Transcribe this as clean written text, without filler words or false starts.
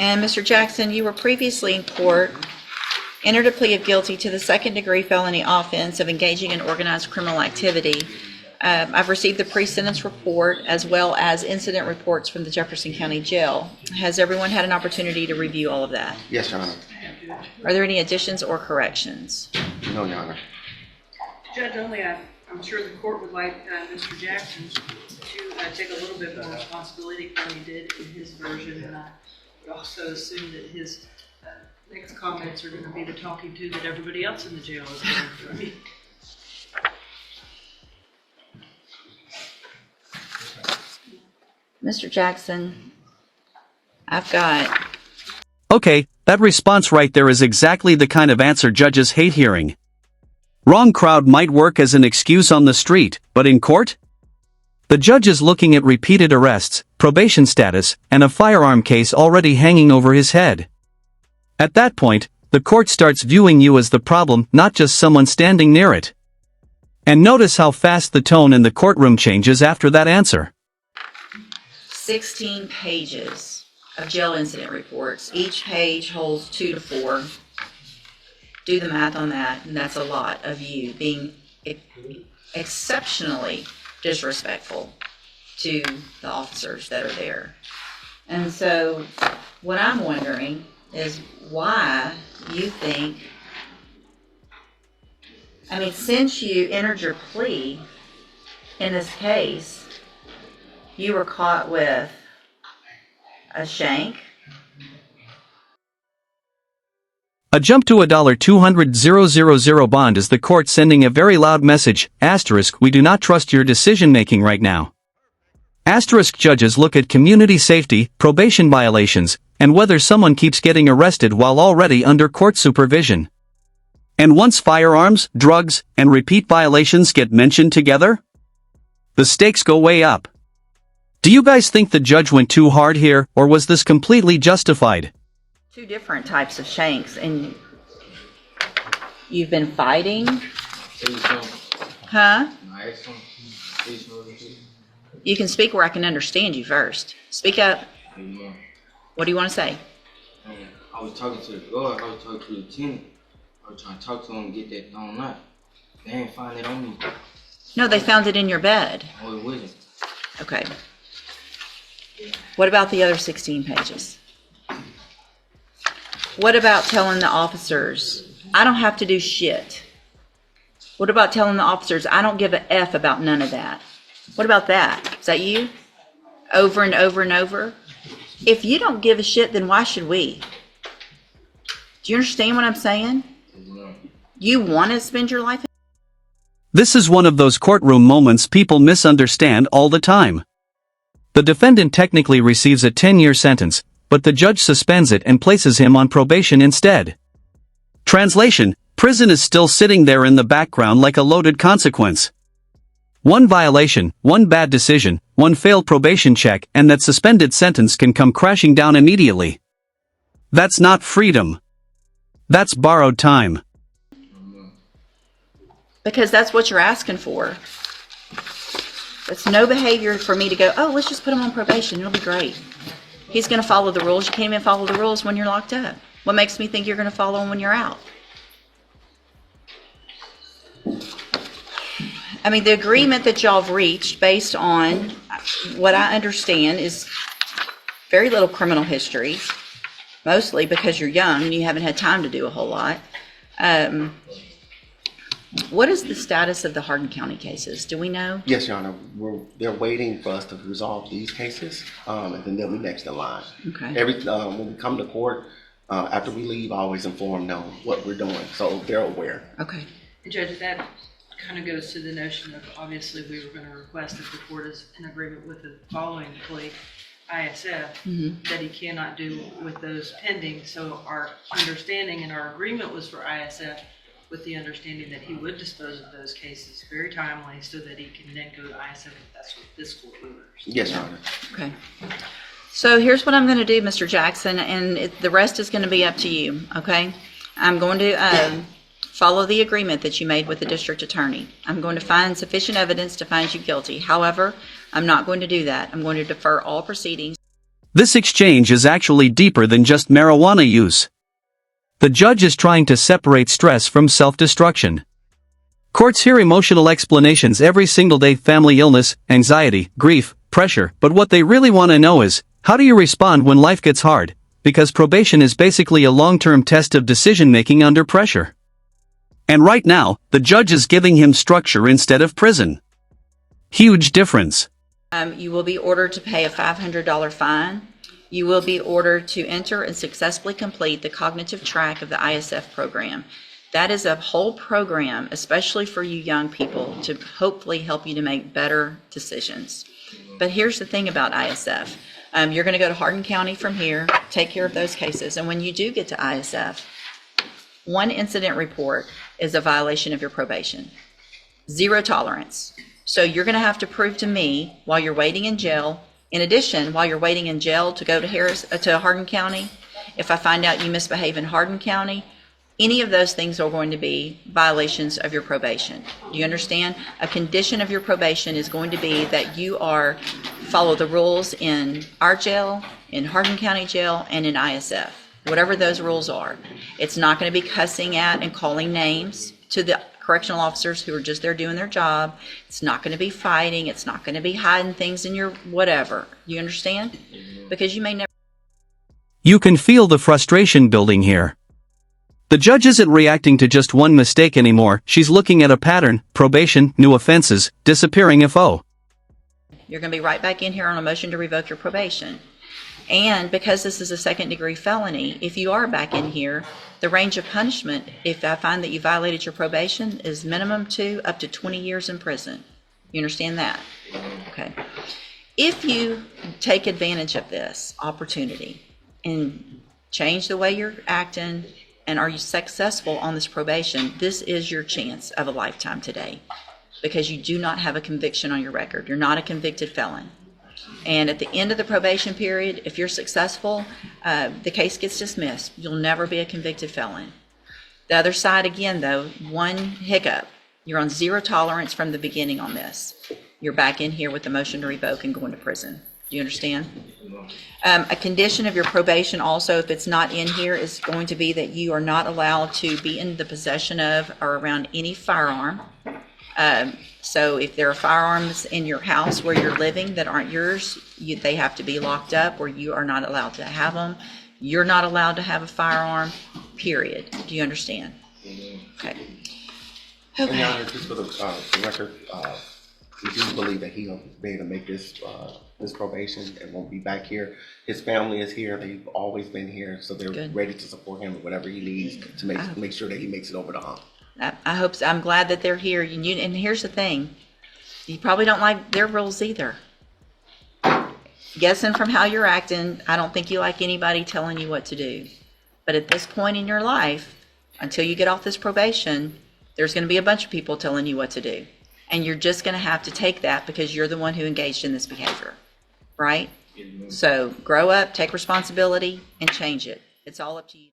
And Mr. Jackson, you were previously in court, entered a plea of guilty to the second-degree felony offense of engaging in organized criminal activity. I've received the pre-sentence report as well as incident reports from the Jefferson County Jail. Has everyone had an opportunity to review all of that? Yes, Your Honor. Are there any additions or corrections? No, Your Honor. Judge, I'm sure the court would like Mr. Jackson to take a little bit more responsibility for what he did in his version, and I would also assume that his next comments are going to be the talking to that everybody else in the jail is going to do. Mr. Jackson, I've got... Okay, that response right there is exactly the kind of answer judges hate hearing. Wrong crowd might work as an excuse on the street, but in court? The judge is looking at repeated arrests, probation status, and a firearm case already hanging over his head. At that point, the court starts viewing you as the problem, not just someone standing near it. And notice how fast the tone in the courtroom changes after that answer. 16 pages of jail incident reports. Each page holds 2 to 4. Do the math on that, and that's a lot of you being exceptionally disrespectful to the officers that are there. And so what I'm wondering is why you think, since you entered your plea in this case, you were caught with a shank. A jump to $200,000 bond is the court sending a very loud message, *, we do not trust your decision-making right now. * judges look at community safety, probation violations, and whether someone keeps getting arrested while already under court supervision. And once firearms, drugs, and repeat violations get mentioned together, the stakes go way up. Do you guys think the judge went too hard here, or was this completely justified? 2 different types of shanks, and you've been fighting? Huh? You can speak where I can understand you first. Speak up. What do you want to say? I was talking to the guard, I was talking to the lieutenant. I was trying to talk to him and get that thrown out. They ain't find it on me. No, they found it in your bed. Oh, it wasn't. Okay. What about the other 16 pages? What about telling the officers, I don't have to do shit? What about telling the officers, I don't give a F about none of that? What about that? Is that you? Over and over and over? If you don't give a shit, then why should we? Do you understand what I'm saying? You want to spend your life? This is one of those courtroom moments people misunderstand all the time. The defendant technically receives a 10-year sentence, but the judge suspends it and places him on probation instead. Translation: prison is still sitting there in the background like a loaded consequence. One violation, one bad decision, one failed probation check, and that suspended sentence can come crashing down immediately. That's not freedom. That's borrowed time. Because that's what you're asking for. It's no behavior for me to go, oh, let's just put him on probation. It'll be great. He's going to follow the rules. You can't even follow the rules when you're locked up. What makes me think you're going to follow them when you're out? The agreement that y'all have reached based on what I understand is very little criminal history, mostly because you're young and you haven't had time to do a whole lot. What is the status of the Hardin County cases? Do we know? Yes, Your Honor. They're waiting for us to resolve these cases, and then they'll be next in line. Okay. When we come to court, after we leave, I always inform them what we're doing, so they're aware. Okay. Judge, that kind of goes to the notion of, obviously, we were going to request if the court is in agreement with the following plea, ISF, that he cannot do with those pending. So our understanding and our agreement was for ISF, with the understanding that he would dispose of those cases very timely so that he can then go to ISF if that's what this court orders. Yes, Your Honor. Okay. So here's what I'm going to do, Mr. Jackson, and the rest is going to be up to you, okay? I'm going to follow the agreement that you made with the district attorney. I'm going to find sufficient evidence to find you guilty. However, I'm not going to do that. I'm going to defer all proceedings. This exchange is actually deeper than just marijuana use. The judge is trying to separate stress from self-destruction. Courts hear emotional explanations every single day: family illness, anxiety, grief, pressure, but what they really want to know is, how do you respond when life gets hard? Because probation is basically a long-term test of decision-making under pressure. And right now, the judge is giving him structure instead of prison. Huge difference. You will be ordered to pay a $500 fine. You will be ordered to enter and successfully complete the cognitive track of the ISF program. That is a whole program, especially for you young people, to hopefully help you to make better decisions. But here's the thing about ISF. You're going to go to Hardin County from here, take care of those cases, and when you do get to ISF, one incident report is a violation of your probation. Zero tolerance. So you're going to have to prove to me while you're waiting in jail. In addition, while you're waiting in jail to go to Hardin County, if I find out you misbehave in Hardin County, any of those things are going to be violations of your probation. Do you understand? A condition of your probation is going to be that you follow the rules in our jail, in Hardin County Jail, and in ISF. Whatever those rules are. It's not going to be cussing at and calling names to the correctional officers who are just there doing their job. It's not going to be fighting. It's not going to be hiding things in your whatever. You understand? Because you may never. You can feel the frustration building here. The judge isn't reacting to just one mistake anymore. She's looking at a pattern: probation, new offenses, disappearing FO. You're going to be right back in here on a motion to revoke your probation. And because this is a second-degree felony, if you are back in here, the range of punishment, if I find that you violated your probation, is minimum 2 up to 20 years in prison. You understand that? Okay. If you take advantage of this opportunity and change the way you're acting, and are you successful on this probation, this is your chance of a lifetime today, because you do not have a conviction on your record. You're not a convicted felon. And at the end of the probation period, if you're successful, the case gets dismissed. You'll never be a convicted felon. The other side, again, though, one hiccup. You're on zero tolerance from the beginning on this. You're back in here with the motion to revoke and going to prison. Do you understand? A condition of your probation also, if it's not in here, is going to be that you are not allowed to be in the possession of or around any firearm. So if there are firearms in your house where you're living that aren't yours, they have to be locked up, or you are not allowed to have them. You're not allowed to have a firearm, period. Do you understand? Okay. And Your Honor, just for the record, we do believe that he'll be able to make this probation and won't be back here. His family is here. They've always been here, so they're Good. ready to support him with whatever he needs to make sure that he makes it over the hump. I hope so. I'm glad that they're here. And here's the thing. You probably don't like their rules either. Guessing from how you're acting, I don't think you like anybody telling you what to do. But at this point in your life, until you get off this probation, there's going to be a bunch of people telling you what to do. And you're just going to have to take that because you're the one who engaged in this behavior. Right? So grow up, take responsibility, and change it. It's all up to you.